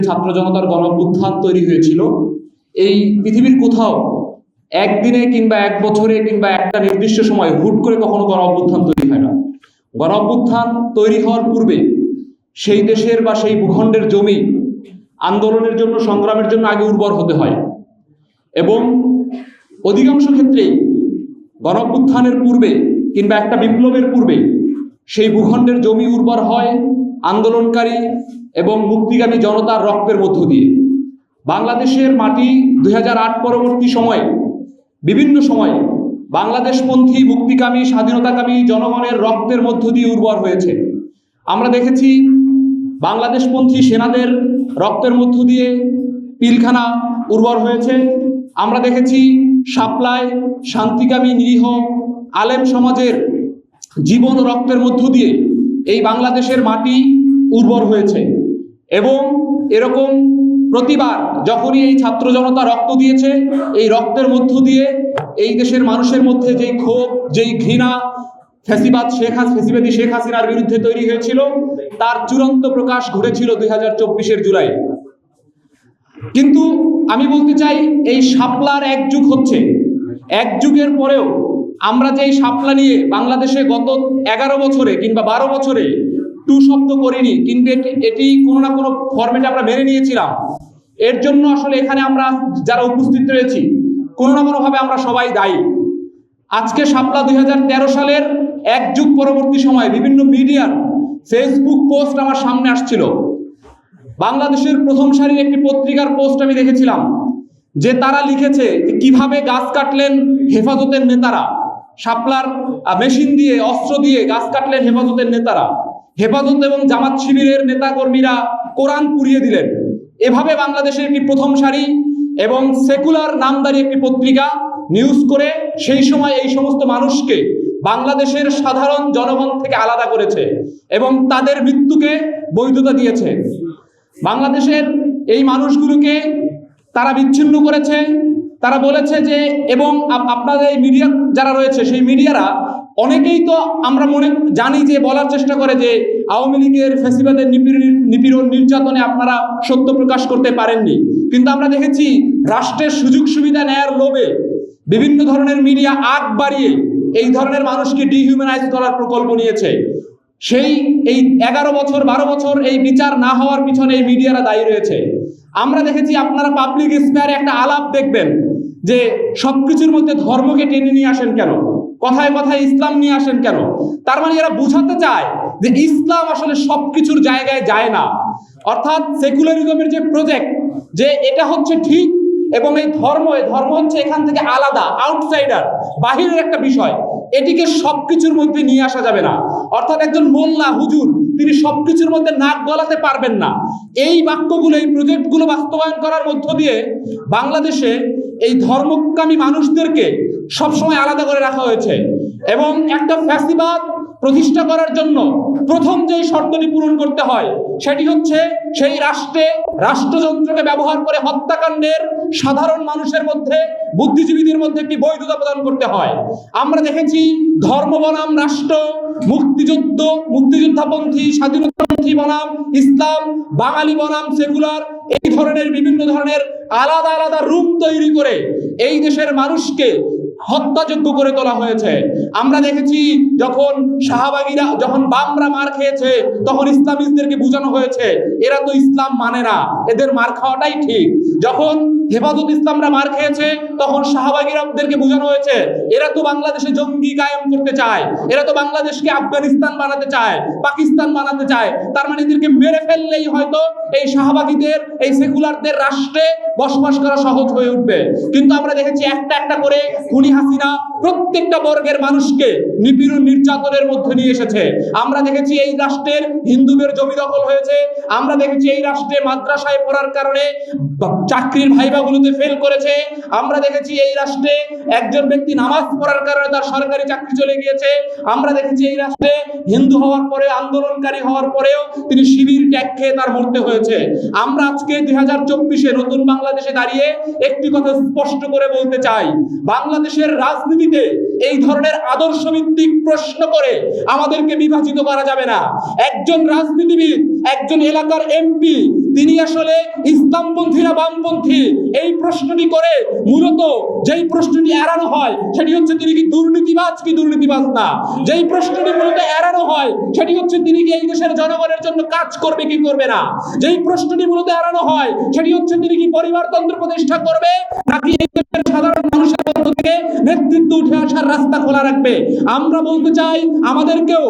ছাত্র জনতার গণ অভ্যুত্থান তৈরি হয়েছিল, এই পৃথিবীর কোথাও একদিনে কিংবা এক বছরে কিংবা একটা নির্দিষ্ট সময় হুট করে কখনো গণ অভ্যুত্থান তৈরি হয় না। গণ অভ্যুত্থান তৈরি হওয়ার পূর্বে সেই দেশের বা সেই ভূখণ্ডের জমি আন্দোলনের জন্য, সংগ্রামের জন্য আগে উর্বর হতে হয় এবং অধিকাংশ ক্ষেত্রেই গণ অভ্যুত্থানের পূর্বে কিংবা একটা বিপ্লবের পূর্বে সেই ভূখণ্ডের জমি উর্বর হয় আন্দোলনকারী এবং মুক্তিগামী জনতার রক্তের মধ্য দিয়ে। বাংলাদেশের মাটি 2008 পরবর্তী সময়ে বিভিন্ন সময়ে বাংলাদেশপন্থী মুক্তিকামী স্বাধীনতাকামী জনগণের রক্তের মধ্য দিয়ে উর্বর হয়েছে। আমরা দেখেছি বাংলাদেশপন্থী সেনাদের রক্তের মধ্য দিয়ে পিলখানা উর্বর হয়েছে। আমরা দেখেছি শাপলায় শান্তিকামী নিরীহ আলেম সমাজের জীবন রক্তের মধ্য দিয়ে এই বাংলাদেশের মাটি উর্বর হয়েছে এবং এরকম প্রতিবার যখনই এই ছাত্র জনতা রক্ত দিয়েছে, এই রক্তের মধ্য দিয়ে এই দেশের মানুষের মধ্যে যেই ক্ষোভ, যেই ঘৃণা ফ্যাসিবাদী শেখ হাসিনার বিরুদ্ধে তৈরি হয়েছিল, তার চূড়ান্ত প্রকাশ ঘটেছিল 2024 জুলাই। কিন্তু আমি বলতে চাই, এই শাপলার এক যুগ হচ্ছে, এক যুগের পরেও আমরা যে এই শাপলা নিয়ে বাংলাদেশে গত 11 বছরে কিংবা 12 বছরে টু শব্দ করিনি, কিন্তু এটি কোনো না কোনো ফরম্যাটে আমরা মেনে নিয়েছিলাম। এর জন্য আসলে এখানে আমরা যারা উপস্থিত রয়েছি কোনো না কোনোভাবে আমরা সবাই দায়ী। আজকে শাপলা 2013 সালের এক যুগ পরবর্তী সময়ে বিভিন্ন মিডিয়ার ফেসবুক পোস্ট আমার সামনে আসছিল। বাংলাদেশের প্রথম সারির একটি পত্রিকার পোস্ট আমি দেখেছিলাম, যে তারা লিখেছে যে কিভাবে গাছ কাটলেন হেফাজতের নেতারা, শাপলার মেশিন দিয়ে, অস্ত্র দিয়ে গাছ কাটলেন হেফাজতের নেতারা, হেফাজত এবং জামাত শিবিরের নেতাকর্মীরা কোরআন পুড়িয়ে দিলেন। এভাবে বাংলাদেশের একটি প্রথম সারি এবং সেকুলার নামদারি একটি পত্রিকা নিউজ করে সেই সময় এই সমস্ত মানুষকে বাংলাদেশের সাধারণ জনগণ থেকে আলাদা করেছে এবং তাদের মৃত্যুকে বৈধতা দিয়েছে। বাংলাদেশের এই মানুষগুলোকে তারা বিচ্ছিন্ন করেছে। তারা বলেছে যে, এবং আপনাদের এই মিডিয়া যারা রয়েছে, সেই মিডিয়ারা অনেকেই তো আমরা জানি যে বলার চেষ্টা করে যে আওয়ামী লীগের ফ্যাসিবাদের নিপীড়ন নির্যাতনে আপনারা সত্য প্রকাশ করতে পারেননি। কিন্তু আমরা দেখেছি রাষ্ট্রের সুযোগ সুবিধা নেয়ার লোভে বিভিন্ন ধরনের মিডিয়া আগ বাড়িয়ে এই ধরনের মানুষকে ডিহিউম্যানাইজ করার প্রকল্প নিয়েছে। এই 11 বছর 12 বছর এই বিচার না হওয়ার পিছনে এই মিডিয়ারা দায়ী রয়েছে। আমরা দেখেছি, আপনারা পাবলিক স্পেয়ারে একটা আলাপ দেখবেন যে সবকিছুর মধ্যে ধর্মকে টেনে নিয়ে আসেন কেন, কথায় কথায় ইসলাম নিয়ে আসেন কেন। তার মানে এরা বোঝাতে চায় যে ইসলাম আসলে সবকিছুর জায়গায় যায় না। অর্থাৎ সেকুলারিজমের যে প্রজেক্ট, যে এটা হচ্ছে ঠিক এবং এই ধর্ম হচ্ছে এখান থেকে আলাদা, আউটসাইডার, বাহিরের একটা বিষয়, এটিকে সবকিছুর মধ্যে নিয়ে আসা যাবে না। অর্থাৎ একজন মোল্লা হুজুর তিনি সবকিছুর মধ্যে নাক গলাতে পারবেন না। এই বাক্যগুলো, এই প্রজেক্টগুলো বাস্তবায়ন করার মধ্য দিয়ে বাংলাদেশে এই ধর্মকামী মানুষদেরকে সবসময় আলাদা করে রাখা হয়েছে এবং একটা ফ্যাসিবাদ প্রতিষ্ঠা করার জন্য প্রথম যেই শর্তটি পূরণ করতে হয় সেটি হচ্ছে সেই রাষ্ট্রে রাষ্ট্রযন্ত্রকে ব্যবহার করে হত্যাকাণ্ডের সাধারণ মানুষের মধ্যে, বুদ্ধিজীবীদের মধ্যে একটি বৈধতা প্রদান করতে হয়। আমরা দেখেছি ধর্ম বনাম রাষ্ট্র, মুক্তিযোদ্ধাপন্থী, স্বাধীনতাপন্থী বনাম ইসলাম, বাঙালি বনাম সেকুলার, এই ধরনের বিভিন্ন ধরনের আলাদা আলাদা রুম তৈরি করে এই দেশের মানুষকে হত্যাযোগ্য করে তোলা হয়েছে। আমরা দেখেছি যখন শাহবাগীরা, যখন বামরা মার খেয়েছে, তখন ইসলামিস্টদেরকে বোঝানো হয়েছে এরা তো ইসলাম মানে না, এদের মার খাওয়াটাই ঠিক। যখন হেফাজত ইসলামরা মার খেয়েছে, তখন শাহবাগীরাদেরকে বোঝানো হয়েছে এরা তো বাংলাদেশে জঙ্গি কায়েম করতে চায়, এরা তো বাংলাদেশকে আফগানিস্তান বানাতে চায়, পাকিস্তান বানাতে চায়। তার মানে এদেরকে মেরে ফেললেই হয়তো এই শাহবাগীদের, এই সেকুলারদের রাষ্ট্রে বসবাস করা সহজ হয়ে উঠবে। কিন্তু আমরা দেখেছি একটা একটা করে খুনি হাসিনা প্রত্যেকটা বর্গের মানুষকে নিপীড়ন নির্যাতনের মধ্যে নিয়ে এসেছে। আমরা দেখেছি এই রাষ্ট্রের হিন্দুদের জমি দখল হয়েছে। আমরা দেখেছি এই রাষ্ট্রে মাদ্রাসায় পড়ার কারণে চাকরির ভাইবাগুলোতে ফেল করেছে। আমরা দেখেছি এই রাষ্ট্রে একজন ব্যক্তি নামাজ পড়ার কারণে তার সরকারি চাকরি চলে গিয়েছে। আমরা দেখেছি এই রাষ্ট্রে হিন্দু হওয়ার পরে, আন্দোলনকারী হওয়ার পরেও তিনি শিবির ট্যাগ খেয়ে তার মরতে হয়েছে। আমরা আজকে 2024 নতুন বাংলাদেশে দাঁড়িয়ে একটি কথা স্পষ্ট করে বলতে চাই, বাংলাদেশে বাংলাদেশের রাজনীতিতে এই ধরনের আদর্শ ভিত্তিক প্রশ্ন করে আমাদেরকে বিভাজিত করা যাবে না। একজন রাজনীতিবিদ, একজন এলাকার এমপি, তিনি আসলে ইসলামপন্থী না বামপন্থী এই প্রশ্নটি করে মূলত যেই প্রশ্নটি এড়ানো হয় সেটি হচ্ছে তিনি কি দুর্নীতিবাজ কি দুর্নীতিবাজ না। যেই প্রশ্নটি মূলত এড়ানো হয় সেটি হচ্ছে তিনি কি এই দেশের জনগণের জন্য কাজ করবে কি করবে না। যেই প্রশ্নটি মূলত এড়ানো হয় সেটি হচ্ছে তিনি কি পরিবারতন্ত্র প্রতিষ্ঠা করবে নাকি এই দেশের সাধারণ মানুষের মধ্য থেকে নেতৃত্ব উঠে আসার রাস্তা খোলা রাখবে। আমরা বলতে চাই আমাদেরকেও